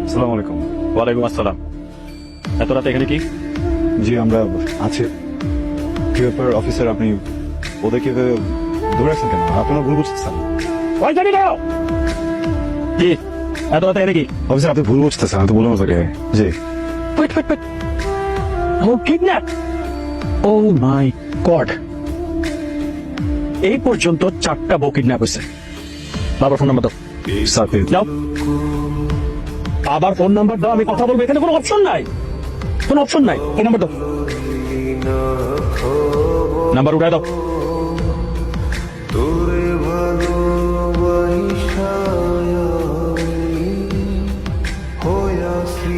আসসালামু আলাইকুম। ওয়ালাইকুম আসসালাম। এত রাতে এখানে কি? জি আমরা আছি। কি ব্যাপার অফিসার, আপনি ওদেরকে ধরে রাখছেন কেন? আপনারা ভুল বুঝতেছেন। ওই জানি না কি এত রাতে এখানে কি? অফিসার আপনি ভুল বুঝতেছেন, আমি তো বললাম তোকে। জি ওয়েট ওয়েট ওয়েট, ও কিডন্যাপ! ও মাই গড, এই পর্যন্ত 4টা বউ কিডন্যাপ হয়েছে। বাবার ফোন নাম্বার দাও। Sir please. দাও, আবার ফোন নাম্বার দাও, আমি কথা বলবো। এখানে কোনো অপশন নাই, কোনো অপশন নাই। এই নাম্বার দাও, নাম্বার উঠায় দাও।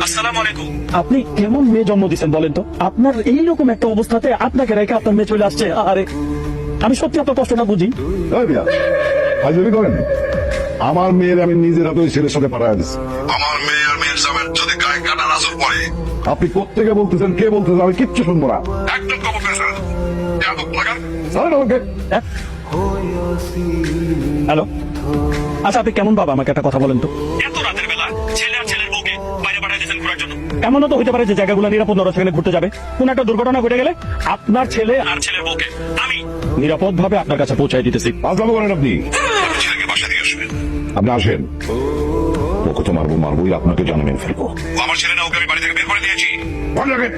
আসসালামু আলাইকুম। আপনি কেমন মেয়ে জন্ম দিচ্ছেন বলেন তো? আপনার এইরকম একটা অবস্থাতে আপনাকে রেখে আপনার মেয়ে চলে আসছে। আরে আমি সত্যি আপনার কষ্টটা বুঝি। হাজরি করেন, আমার মেয়ের আমি নিজের হাতে ওই ছেলের সাথে পাঠায় দিচ্ছি। আমার মেয়ে আর মেয়ের জামাই যদি গায়ে কাটা নাজর পড়ে, আপনি কোত্থেকে বলতেছেন, কে বলতেছেন, আমি কিচ্ছু শুনবো না। একদম খবর পেয়েছেন। লাগান। ছাড়েন আমাকে। হ্যালো, আচ্ছা আপনি কেমন বাবা, আমাকে একটা কথা বলেন তো। এত রাতের বেলা ছেলে আর ছেলের বউকে বাইরে পাঠিয়ে দিয়েছেন ঘোরার জন্য। এমনও তো হতে পারে যে জায়গাগুলো নিরাপদ নয়, সেখানে ঘুরতে যাবে। কোন একটা দুর্ঘটনা ঘটে গেলে আপনার ছেলে আর ছেলের বউকে আমি নিরাপদ ভাবে আপনার কাছে পৌঁছায় দিতেছি। আজলামো করেন আপনি। ছেলেকে বাসা দিয়ে আসবেন। আপনি আসেন, ওকে তো মারবো মারবোই, আপনাকে জানে মেরে ফেলবো। ও আমার ছেলে না, ওকে আমি বাড়ি থেকে বের করে দিয়েছি। ভালো লাগে।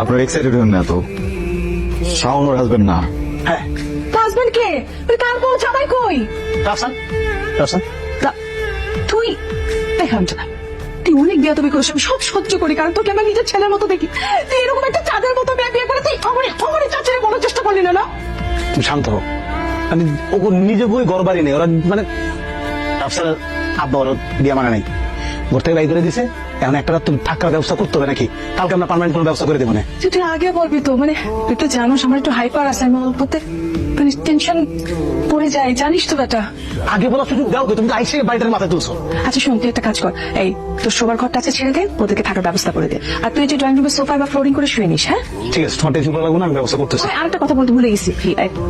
আপনারা এক্সাইটেড হন না তো? শাওন ওর হাজবেন্ড না। হ্যাঁ, হাজবেন্ড কে? তুই কার বউ জামাই কই? রাফসান, রাফসান, তুই দেখাম না, তুই অনেক বিয়া তুমি করিস, আমি সব সহ্য করি, কারণ তোকে আমার নিজের ছেলের মতো দেখি। তুই এরকম একটা চাঁদের মতো মেয়ে বিয়ে করে তুই আমার চাচারে বলার চেষ্টা করলি না? তুমি শান্ত হও। আমি ওকে নিজে বই ঘর বাড়ি নেই, ওরা মানে রাফসানের আব্বা ওরা বিয়ে মানে নাই, ঘর থেকে বাইর করে দিছে। এখন একটা রাত তুমি থাকার ব্যবস্থা করতে হবে নাকি? কালকে আমরা পার্মানেন্ট কোনো ব্যবস্থা করে দেবো না। তুই আগে বলবি তো, মানে তুই তো জানোস আমার একটু হাইপার আছে, আমি অল্পতে মানে টেনশন পড়ে যাই, জানিস তো বেটা। আগে বলার সুযোগ দাও, তুমি তো আইসে বাড়িটার মাথায় তুলছো। আচ্ছা শোন, তুই একটা কাজ কর, এই তোর শোবার ঘরটা আছে ছেড়ে দে, ওদেরকে থাকার ব্যবস্থা করে দে। আর তুই যে ড্রয়িং রুমের সোফা বা ফ্লোরিং করে শুয়ে নিস। হ্যাঁ ঠিক আছে, তোমার টেনশন করা লাগবে না, আমি ব্যবস্থা করতেছি। আরেকটা কথা বলতে ভুলে গেছি,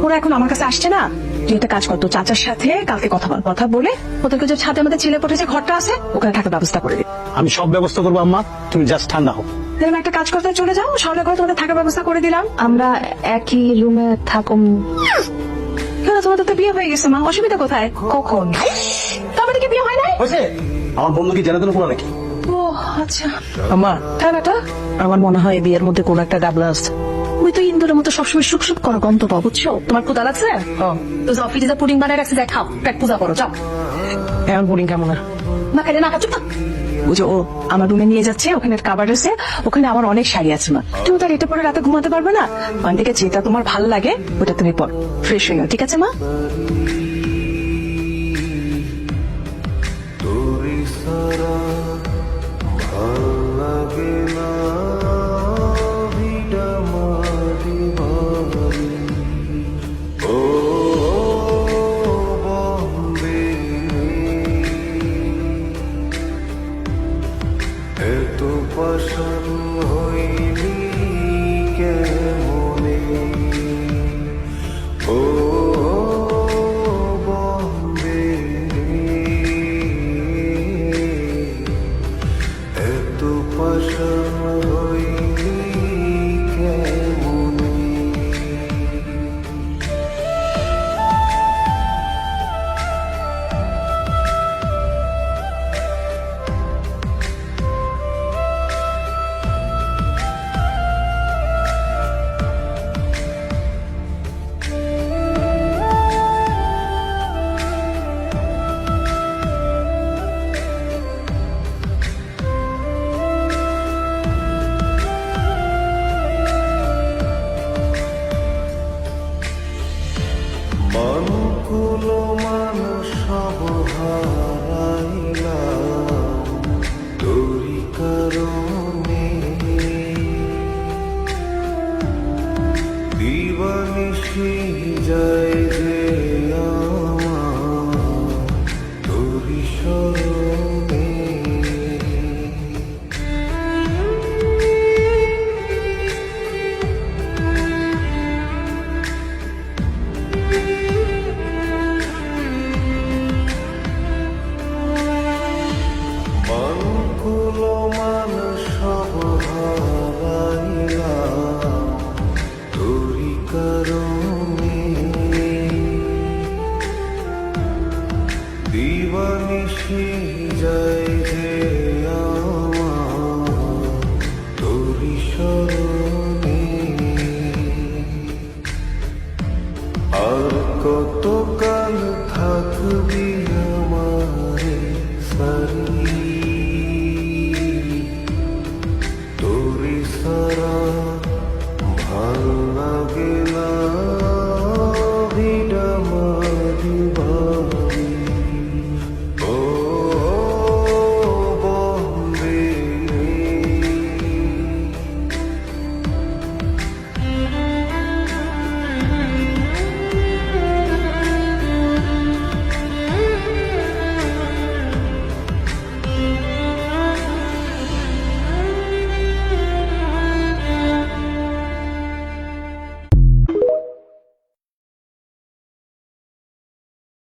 ওরা এখন আমার কাছে আসছে না। তুই একটা কাজ কর, তোর চাচার সাথে কালকে কথা বল, কথা বলে ওদেরকে যে ছাদে আমাদের ছেলে পড়ে যে ঘরটা আছে ওখানে থাকার ব্যবস্থা করে দে। আমি সব ব্যবস্থা করবো আম্মা, তুমি জাস্ট ঠান্ডা হও। তাহলে একটা কাজ করতে চলে যাও, সকালে করে তোমাদের থাকার ব্যবস্থা করে দিলাম, আমরা একই রুমে থাকুম। কেন তোমাদের তো বিয়ে হয়ে গেছে মা, অসুবিধা কোথায়? কখন? তবে কি বিয়ে হয় নাই? হয়েছে, আমার বন্ধু কি জানে তো পুরো নাকি? ও আচ্ছা। আম্মা, হ্যাঁ বেটা, আমার মনে হয় এই বিয়ের মধ্যে কোনো একটা গাবলা আছে। ওই তো ইন্দুরের মতো সবসময় সুখ সুখ করো গন্ধ পাও, বুঝছো? তোমার ক্ষুদা লাগছে? তো যাও ফ্রিজে পুডিং বানায় রাখছে, যাই খাও, পেট পূজা করো, যাও। এখন পুডিং কেমন? না খাইলে না খা, চুপ থাক। বুঝো, ও আমার রুমে নিয়ে যাচ্ছে, ওখানে কাবার আছে, ওখানে আমার অনেক শাড়ি আছে মা, তুমি তার এটা পরে রাতে ঘুমাতে পারবে না। ওখান থেকে যেটা তোমার ভালো লাগে ওটা তুমি পর, ফ্রেশ হয়ে যাও, ঠিক আছে মা? আর কতকাল থাকবি আমারে সারি তোরি সারা ভাল লাগে না ভিড়া মারিবা